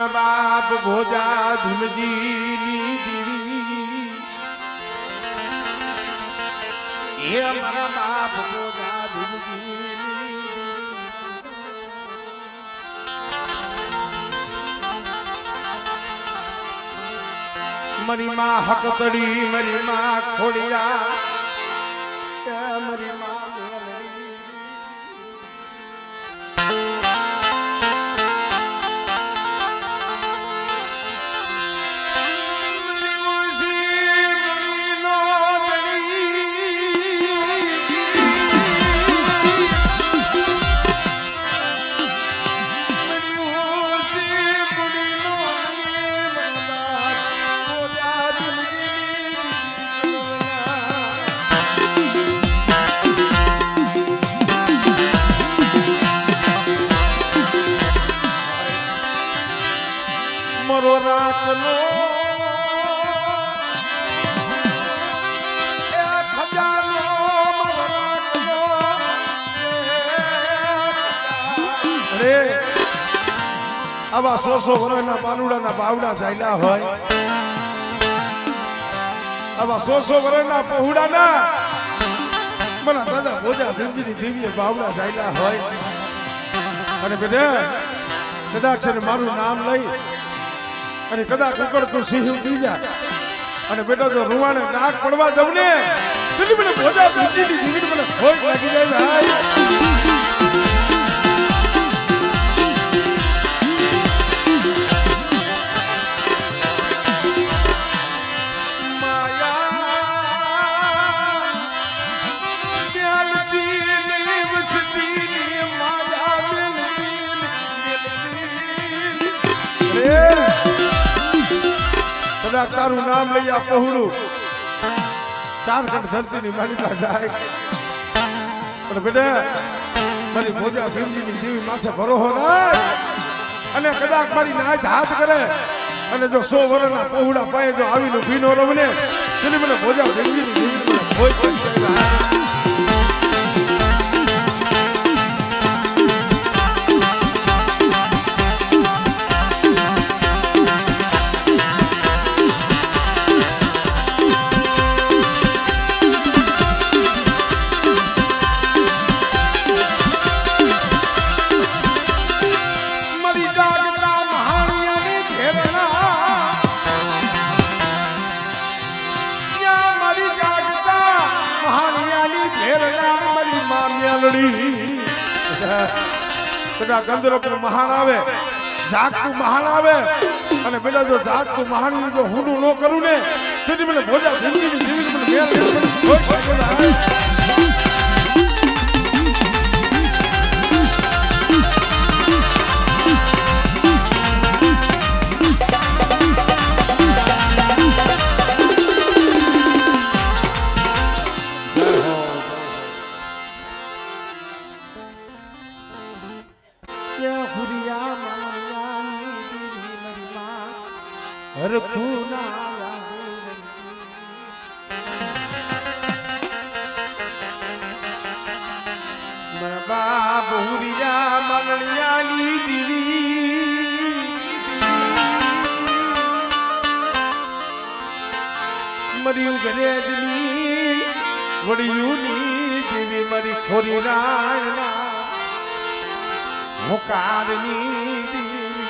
बाप भोजा धुलजी दीवी ये हमारा बाप भोजा धुलजी मरी माँ हकतड़ी मरी माँ खोड़िया मरी माँ मरो राखलो खजानो मरो राखलो अरे आवा 100 વર્ષના બાનુડાના બાવડા ચાલ્યા હોય આવા 100 વર્ષના પહોડાના મના દાદા ભોજા ધીમજી ધીમીએ બાવડા ચાલ્યા હોય અને બેટા કદાચ મારું નામ લઈ અને કદાચ ઉકળતું સિંહ ઉતરી જાય અને બેટા જો રૂવાણે નાક પડવા દઉં ને તેથી મને ભોજા ધીમજીની જીવીને મને ખોટ લાગી જાય ભાઈ તારું નામ લઈ આ પહોળું 4 ખંડ ધરતીની માલિકા જાય પણ બેટા મારી ભોજા ભીમજીની દેવી માથે ભરોહો રાખ અને કદાચ મારી નાચ હાથ કરે અને જો 100 વર્ષના પહોળા પાયે જો આવીને ભીનો રમને તેની મને ભોજા ભીમજીની દેવી મને ભોજ પડી જાય બેટા ગંદરો પર મહાન આવે જાગતું મહાન આવે અને બેટા જો જાગતું મહાન જો હુંડું ન કરું ને તેથી મને ભોજા જિંદગીની જીવી મને મેલ बहुरिया मलनियानी दीवी मरिયું ગરેજની વડિયુંની દેવી મરી ખોરી રાણના હોકારની દેવી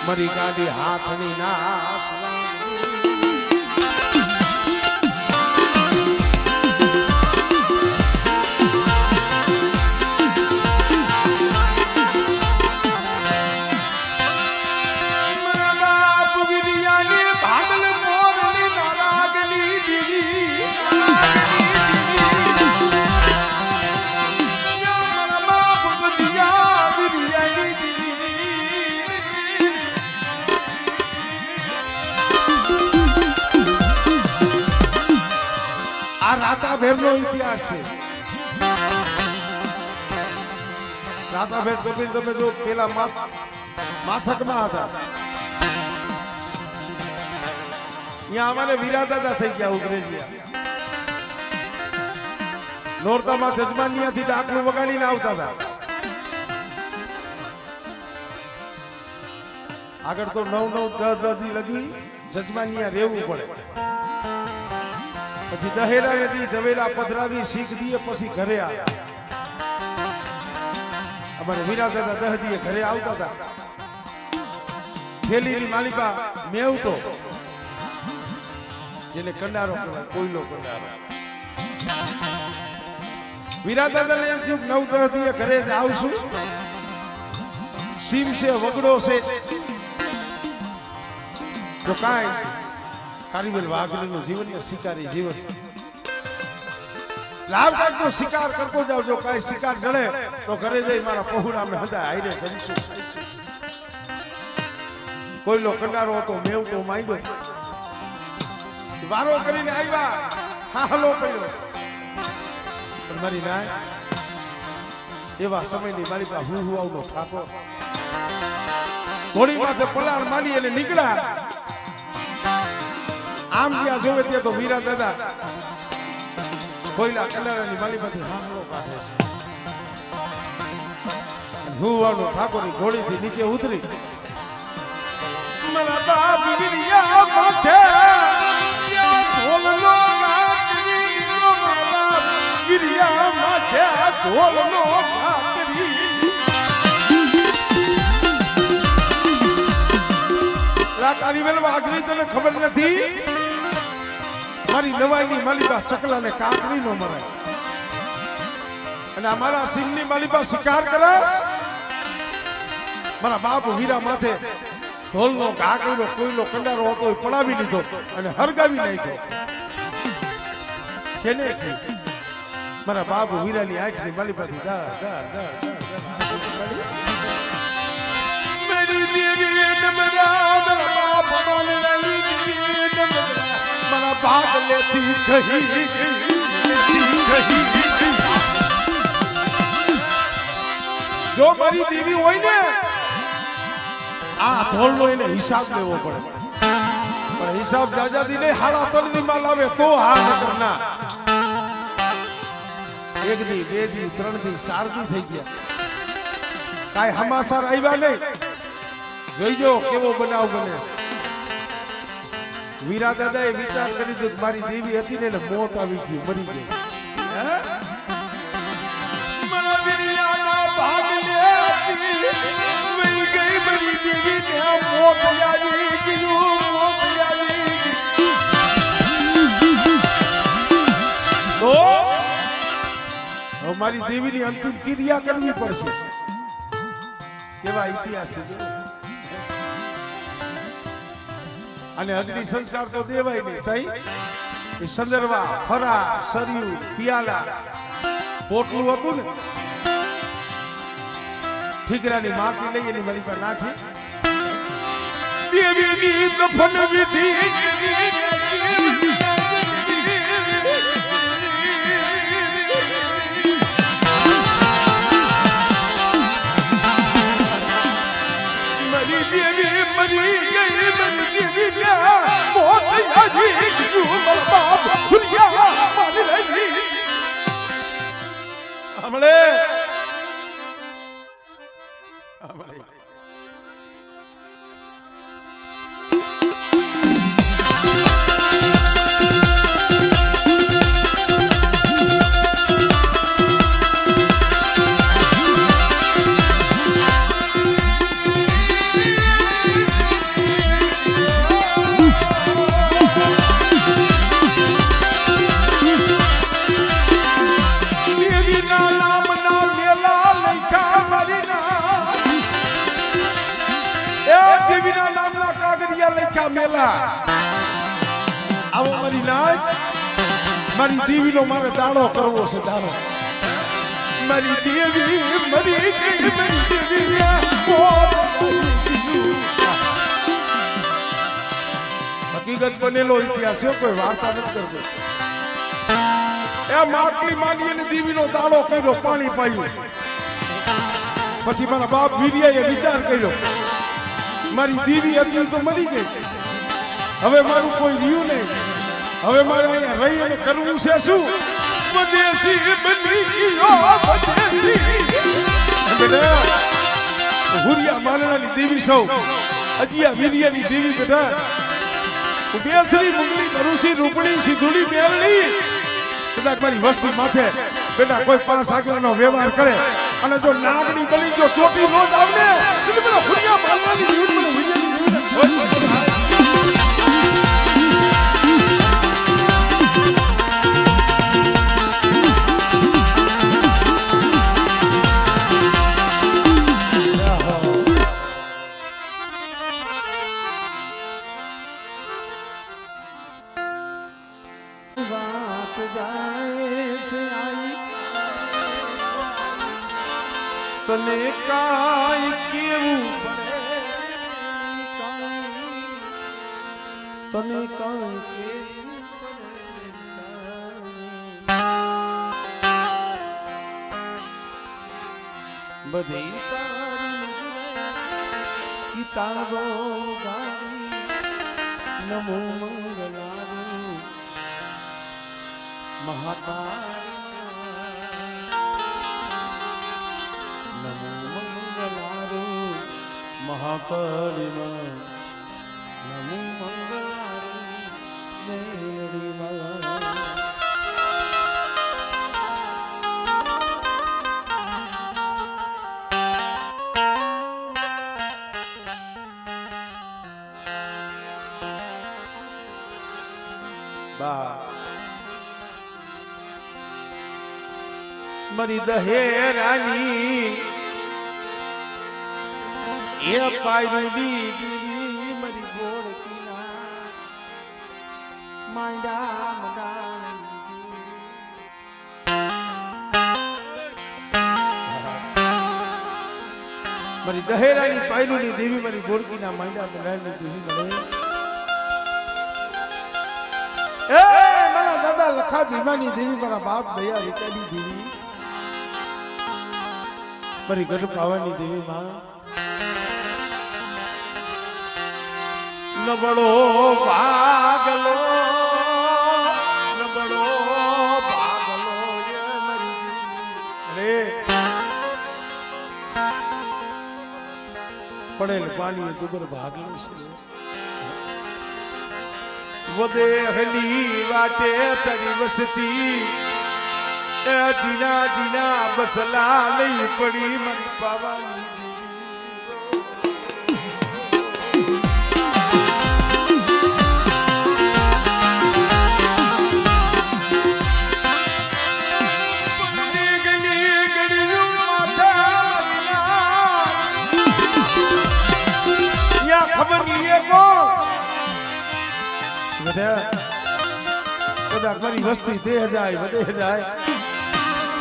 મરી ગાડી હાથની નાસ રાતાભેરનો ઇતિહાસ છે રાતાભેર કબીર તમે જો પેલા માથકમાં હતા અહીંયા અમારે વિરાદાદા થઈ ગયા ઉગરેજિયા નોરતામાં જજમાનિયાથી ડાકલું વગાડીને આવતા હતા આગળ તો 9-9 10 દી લગી જજમાનિયા રહેવું પડે, પછી દહેરા નદી ઝવેરા પધરાવી શીખ દીએ પછી ઘરે આવ્યા. અમારે વીરા દાદા 10 દીએ ઘરે આવતા હતા. થેલીની માલિકા મેવતો, જેને કંડારો કહેવાય, કોયલો કંડારો. વીરા દાદાને એમ થયું 9-10 દીએ ઘરે આવશું, સીમ છે વગડો છે તો કાંઈ કારીવેલ વાઘલીનું જીવન ને શિકારી જીવન લાભદાયકનો શિકાર કરતો જાવ. જો કાંઈ શિકાર જડે તો ઘરે જઈ મારા પહોળા મેં હતા આઈને જમશું ખાઈશું. કોઈલો કંડારો હતો મેવતો માંડ્યો, વારો કરીને આવ્યા, હાલો કર્યો. પણ મારી નાય એવા સમયની મારી પાસે હું આવનો ઠાકોર ઘોડી માથે પલાળ માંડી અને નીકળ્યા. આમ જ્યાં જોવે ત્યાં તો વીરા દાદા કોઈલા કંડારાની માલિકાથી હાંભળો કાઢે છે. હું આવનો ઠાકોરની ઘોડીથી નીચે ઉતરી મારા બાપ વીરિયા માથે ઢોલનો ગાંઠરી લીધો, મારા વીરિયા માથે ઢોલનો ગાંઠરી. કારીવેલ વાઘરી તને ખબર નથી? મારી નવાઈની માલિકા ચકલાને કાકરી નો મરાય, અને અમારા સિંહની માલિકા શિકાર કરસ. મારા બાપ વીરા માથે ઢોલનો ઘા કર્યો, કોઈનો કંડારો હતો એ પડાવી લીધો અને હરગાવી નાખ્યો. કેને મારા બાપ વીરાની આંખની માલિકાથી મારા બાપ લેતી કહી. જો મારી દેવી હોય ને આ ધોળનો એને હિસાબ લેવો પડે, પણ હિસાબ દાદાજી ને હાડા તળની માં લાવે તો હા નકર ના. 1 દી 2 દી 3 દી 4 દી થઈ ગયા, કાંઈ હમાસાર આવ્યા નહીં. જોઈજો કેવો બનાવ બને છે. વીરા દાદાએ વિચાર કરી દીધો મારી દેવી હતી ને મોત આવી ગયું, મરી ગઈ. મારા વીરિયાના ભાગ લેતી વહી ગઈ મારી દેવી ને મોત આવી ગયું, મોત આવી ગયું. તો મારી દેવીની અંતિમ ક્રિયા કરવી પડશે. કેવા ઇતિહાસ છે. અને અગ્નિ સંસ્કાર તો દેવાય નહીં થઈ. એ સંદર્ભા ફરા સરયુ પિયાલા પોટલું હતું ને, ઠીકરાની માટી લઈ એની મારી પર નાખી દેવીની દફન વિધિ. મરી દેવી મરી ગઈ, મરી દેવી મોત આવી ગયું, મારા બાપ ખુરિયા મારી રહી. હમણે મેલા આવો મારી નાચ, મારી દેવીનો મારે દાડો કરવો છે, દાડો. મારી દેવી મરી ગઈ, મારી દેવી હકીકત બનેલો ઇતિહાસ છે, કોઈ વાર્તા નથી કરતો. એ માટલી માંડી અને દેવીનો દાડો કર્યો, પાણી પાયું. પછી મારા બાપ વીરિયાએ વિચાર કર્યો મારી દેવી હતી તો મરી ગઈ, હવે મારું કોઈ રહ્યું નહીં, હવે મારે અહીંયા રહી અને કરવું છે શું? વિદેશી બની ગયો વિદેશી. હુરિયા મારણાની દેવી સૌ અજિયા વીર્યની દેવી બેટા બેસરી મુગલી ભરૂસી રૂપણી સિધુડી મેલની કદાચ મારી વસ્તી માથે બેટા કોઈ પાંચ આગળનો વ્યવહાર કરે અને જો નાગની બલી જો ચોટી નો જ આવને એટલે મને હુરિયા મારવાની જીવન મને વીર્યની દેવી તને કાઈ કેવું પડે તને કાઈ કેવું પડે બધી કિતાબો ગાવી નમો મંગલારું મહાકાળ મહાકાળીમાં નમો મંગલારું મેળીમાં બા મારી દહેરાની એ પાયડી દીદી મરી ગોળકીના માંડા મડા મારી દહેરાની પાયડી દેવી મારી ગોળકીના માંડા મડાની દેવી મળે એ મારા દાદા લખા ભીમાની દેવી મારા બાપ દયા રીતાની દેવી મારી ગઢ પાવાની દેવી માં નબળો ભાગલો અરે પડેલ પાણી દુબર ભાગલો છે વદે હલી વાટે તરી વસતી એ જીના જીના બસલા લઈ પડી મન પાવાની મારી વસ્તી દે જાય વધે જાય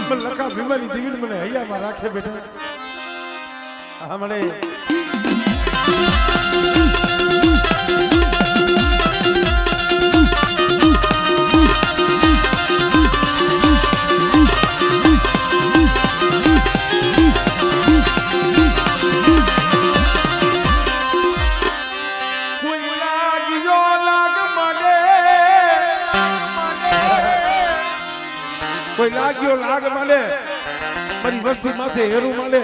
મને લખા ભીમાની દીવી મને હૈયામાં રાખે બેટા હમણે કોઈ લાગ્યો લાગ મળે મારી વસ્તી માથે હેરું મળે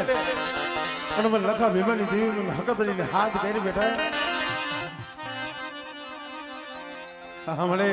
અને મને લખા ભીમાની દેવી મને હકતરીને હાથ કરી બેઠા હમણે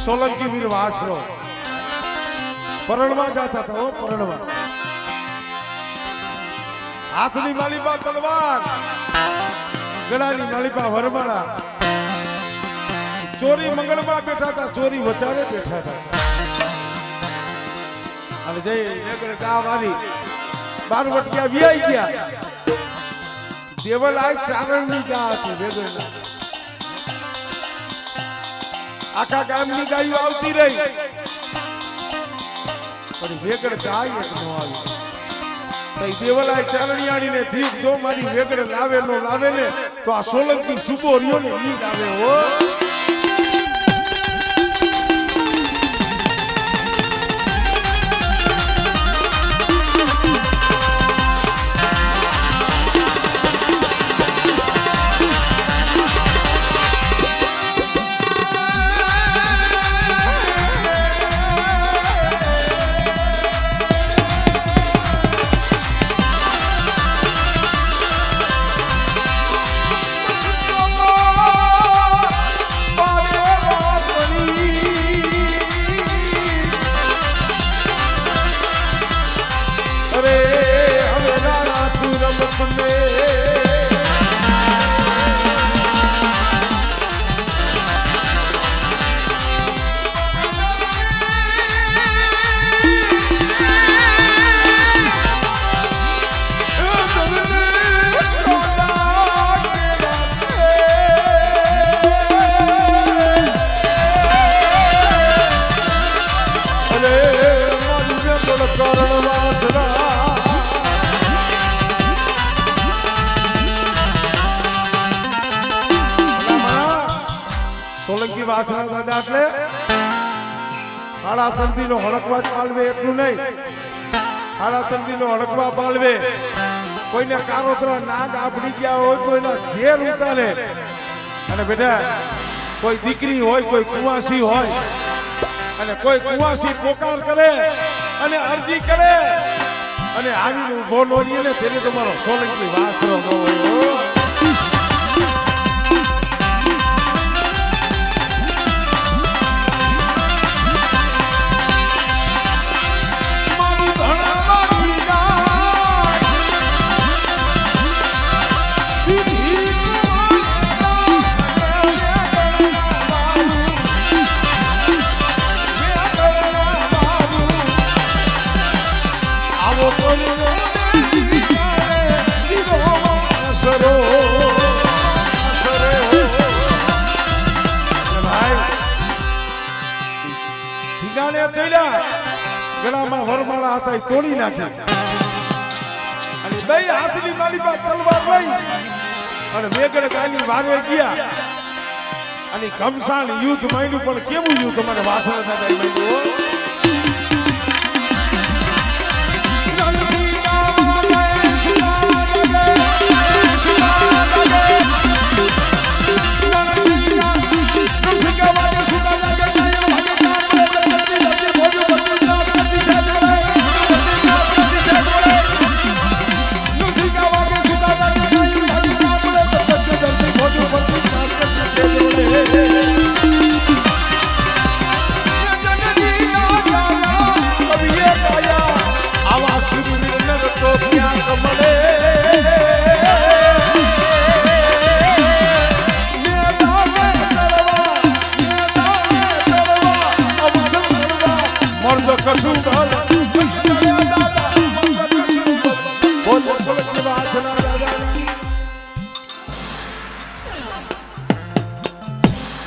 સોલંકી વીર વાછરો પરણવા જાતા હતા પરણવા હાથની માલિપા તલવાર ગળાની માલિપા વરમાળા ચોરી મંગળમાં બેઠા હતા ચોરી વચારે બેઠા હતા અને જઈ એકડે ગાવારી બારવટ ગયા વ્યાઈ ગયા દેવલ આ ચારણની ગા હતી વેગળના આખા ગામની ગાયો આવતી રહી પણ વેગળ ગાય એક નો આવી તઈ દેવલાય ચારણિયાણી ને દીપ જો મારી વેગળ લાવે નો લાવે ને તો આ સોલંકી સુબો રહ્યો ને ઈ લાવે હો સોલંકી વાસણા દાદા એટલે હાડા તંદી નો હડકવા પાલવે એટલું નહીં હાડા તંદી નો હડકવા પાલવે કોઈને કારોતરા નાગ આપડી ગયા હોય કોઈના ઝેર ઉતારે અને બેટા કોઈ દીકરી હોય કોઈ કુવાસી હોય અને કોઈ કુવાસી પોકાર કરે અને અરજી કરે અને આવીને ઉભો નો રહીએ ને તેને તમારો સોલંકી વાસણો ન હોય ગળામાં વરમાળા હતા એ તોડી નાખ્યા અને બે હાથની મારી પાસે તલવાર લઈ અને વેગળ ગાયની વારે ગયા અને ઘમસાણ યુદ્ધ માંડ્યું પણ કેવું યુદ્ધ મને વાસણ સાથે માંડ્યું કશું